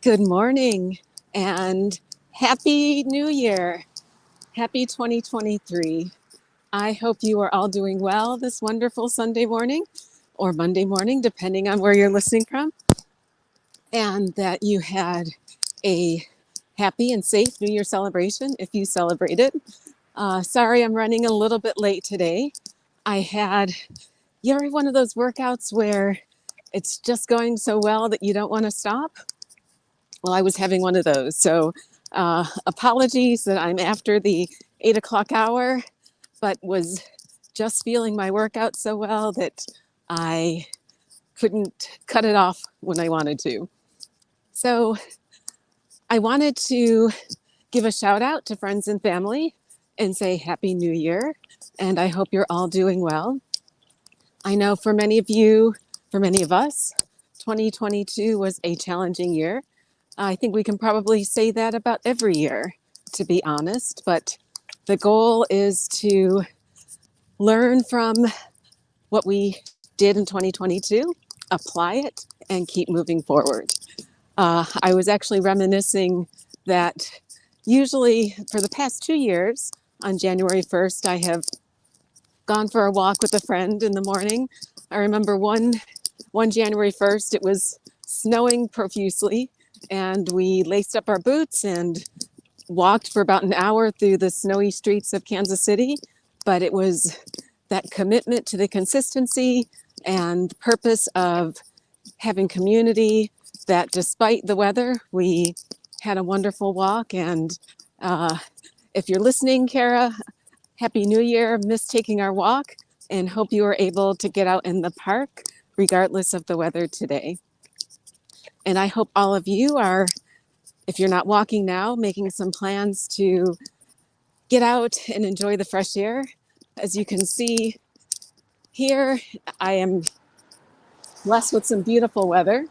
Good morning and Happy New Year. Happy 2023. I hope you are all doing well this wonderful Sunday morning or Monday morning, depending on where you're listening from, and that you had a happy and safe New Year celebration if you celebrated. Sorry, I'm running a little bit late today. I had, one of those workouts where it's just going so well that you don't want to stop? Well, I was having one of those. So apologies that I'm after the 8 o'clock hour, but was just feeling my workout so well that I couldn't cut it off when I wanted to. So I wanted to give a shout out to friends and family and say Happy New Year. And I hope you're all doing well. I know for many of you, for many of us, 2022 was a challenging year. I think we can probably say that about every year, to be honest, but the goal is to learn from what we did in 2022, apply it, and keep moving forward. I was actually reminiscing that usually for the past 2 years, on January 1st, I have gone for a walk with a friend in the morning. I remember one January 1st, it was snowing profusely, and we laced up our boots and walked for about an hour through the snowy streets of Kansas City. But it was that commitment to the consistency and purpose of having community that despite the weather, we had a wonderful walk. And if you're listening, Kara, Happy New Year. Missed taking our walk and hope you were able to get out in the park regardless of the weather today. And I hope all of you are, if you're not walking now, making some plans to get out and enjoy the fresh air. As you can see here, I am blessed with some beautiful weather.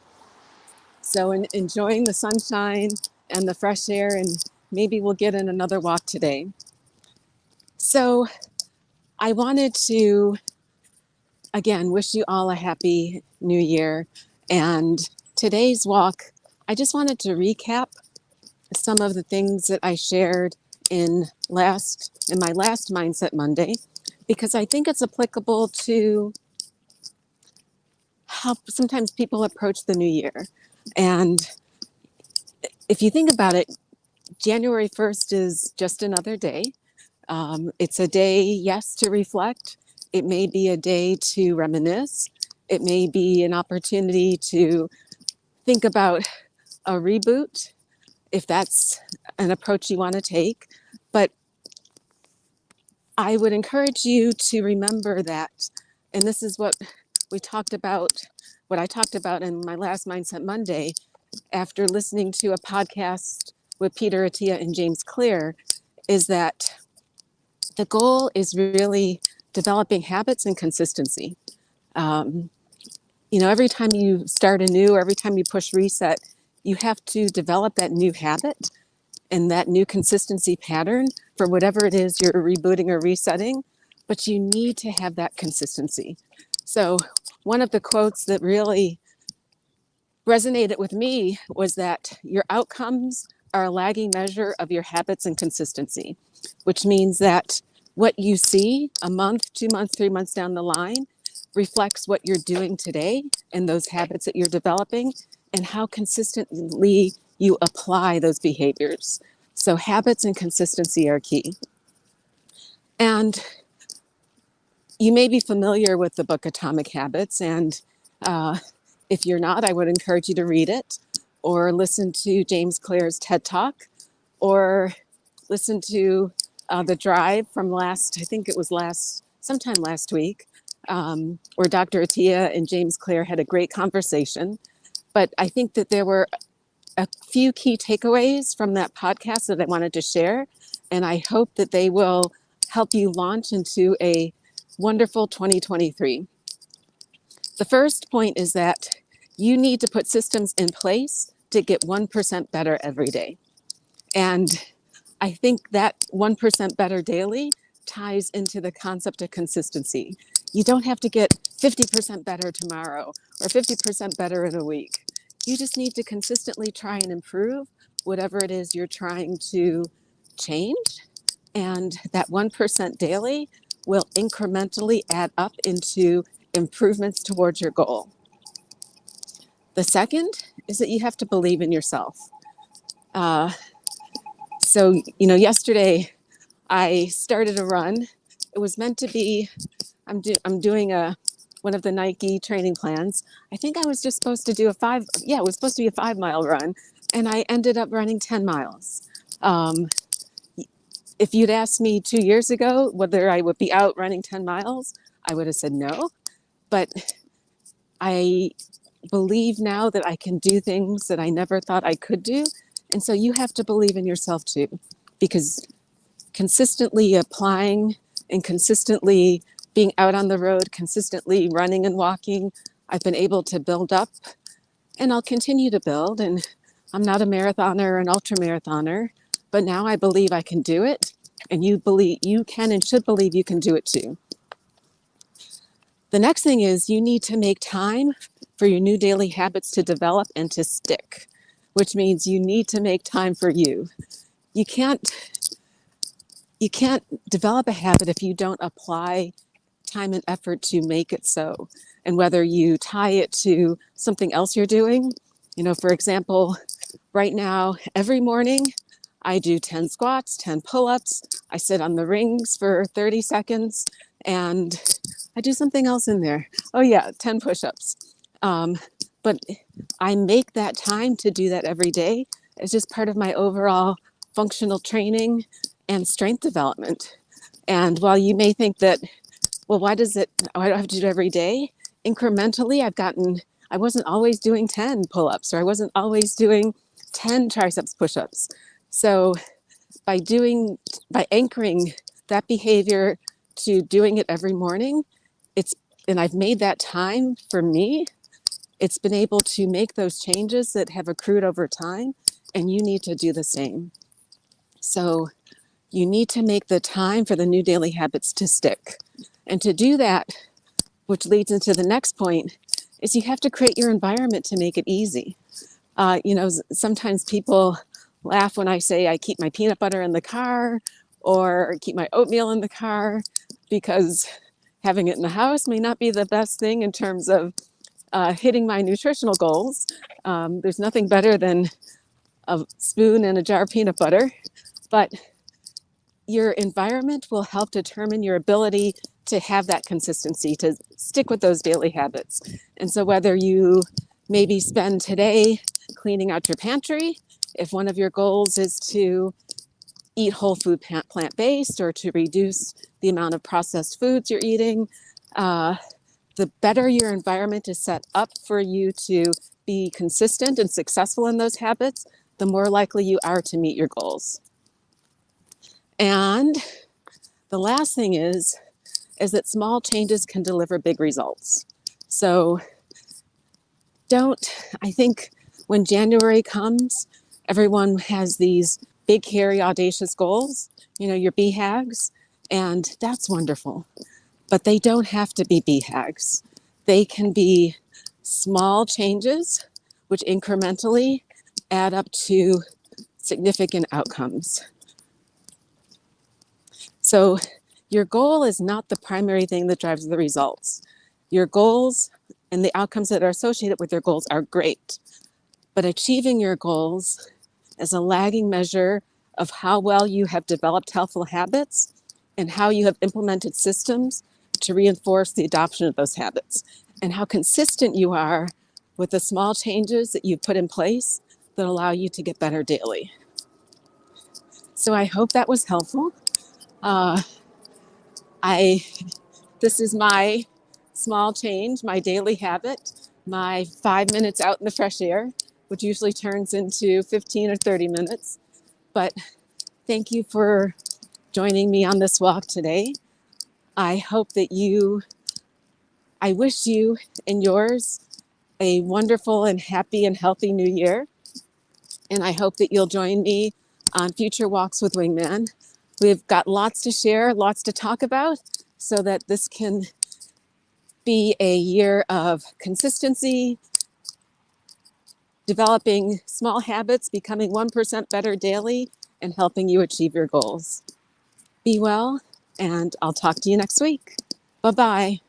So enjoying the sunshine and the fresh air, and maybe we'll get in another walk today. So I wanted to, again, wish you all a happy new year. And today's walk, I just wanted to recap some of the things that I shared in my last Mindset Monday, because I think it's applicable to how sometimes people approach the new year. And if you think about it, January 1st is just another day. It's a day, yes, to reflect. It may be a day to reminisce. It may be an opportunity to think about a reboot, if that's an approach you want to take. But I would encourage you to remember that, and this is what I talked about in my last Mindset Monday, after listening to a podcast with Peter Attia and James Clear, is that the goal is really developing habits and consistency. Every time you start anew, every time you push reset, you have to develop that new habit and that new consistency pattern for whatever it is you're rebooting or resetting, but you need to have that consistency. So one of the quotes that really resonated with me was that your outcomes are a lagging measure of your habits and consistency, which means that what you see a month, 2 months, 3 months down the line reflects what you're doing today and those habits that you're developing and how consistently you apply those behaviors. So habits and consistency are key. And you may be familiar with the book Atomic Habits, and if you're not, I would encourage you to read it or listen to James Clear's TED Talk or listen to The Drive from sometime last week, where Dr. Attia and James Clear had a great conversation. But I think that there were a few key takeaways from that podcast that I wanted to share, and I hope that they will help you launch into a wonderful 2023. The first point is that you need to put systems in place to get 1% better every day. And I think that 1% better daily ties into the concept of consistency. You don't have to get 50% better tomorrow or 50% better in a week. You just need to consistently try and improve whatever it is you're trying to change. And that 1% daily will incrementally add up into improvements towards your goal. The second is that you have to believe in yourself. Yesterday I started a run. It was meant to be, I'm doing one of the Nike training plans. I think I was just supposed to do it was supposed to be a 5 mile run. And I ended up running 10 miles. If you'd asked me 2 years ago whether I would be out running 10 miles, I would have said no. But I believe now that I can do things that I never thought I could do. And so you have to believe in yourself too, because consistently applying and consistently being out on the road, consistently running and walking, I've been able to build up, and I'll continue to build. And I'm not a marathoner or an ultra marathoner, but now I believe I can do it. And you can and should believe you can do it too. The next thing is you need to make time for your new daily habits to develop and to stick, which means you need to make time for you. You can't develop a habit if you don't apply time and effort to make it so. And whether you tie it to something else you're doing, for example, right now, every morning, I do 10 squats, 10 pull-ups. I sit on the rings for 30 seconds and I do something else in there. Oh yeah, 10 push-ups. But I make that time to do that every day. It's just part of my overall functional training and strength development. And while you may think that, well, why do I have to do it every day? Incrementally, I wasn't always doing 10 pull-ups, or I wasn't always doing 10 triceps push-ups. So by anchoring that behavior to doing it every morning, and I've made that time for me, it's been able to make those changes that have accrued over time, and you need to do the same. So you need to make the time for the new daily habits to stick. And to do that, which leads into the next point, is you have to create your environment to make it easy. Sometimes people laugh when I say I keep my peanut butter in the car or keep my oatmeal in the car, because having it in the house may not be the best thing in terms of hitting my nutritional goals. There's nothing better than a spoon and a jar of peanut butter, but your environment will help determine your ability to have that consistency, to stick with those daily habits. And so whether you maybe spend today cleaning out your pantry, if one of your goals is to eat whole food plant-based or to reduce the amount of processed foods you're eating, the better your environment is set up for you to be consistent and successful in those habits, the more likely you are to meet your goals. And the last thing is that small changes can deliver big results. So I think when January comes, everyone has these big, hairy, audacious goals, your BHAGs, and that's wonderful. But they don't have to be BHAGs. They can be small changes, which incrementally add up to significant outcomes. So your goal is not the primary thing that drives the results. Your goals and the outcomes that are associated with your goals are great, but achieving your goals is a lagging measure of how well you have developed helpful habits and how you have implemented systems to reinforce the adoption of those habits, and how consistent you are with the small changes that you've put in place that allow you to get better daily. So I hope that was helpful. This is my small change, my daily habit, my 5 minutes out in the fresh air, which usually turns into 15 or 30 minutes. But thank you for joining me on this walk today. I wish you and yours a wonderful and happy and healthy new year. And I hope that you'll join me on future walks with Wingman. We've got lots to share, lots to talk about, so that this can be a year of consistency, developing small habits, becoming 1% better daily, and helping you achieve your goals. Be well, and I'll talk to you next week. Bye-bye.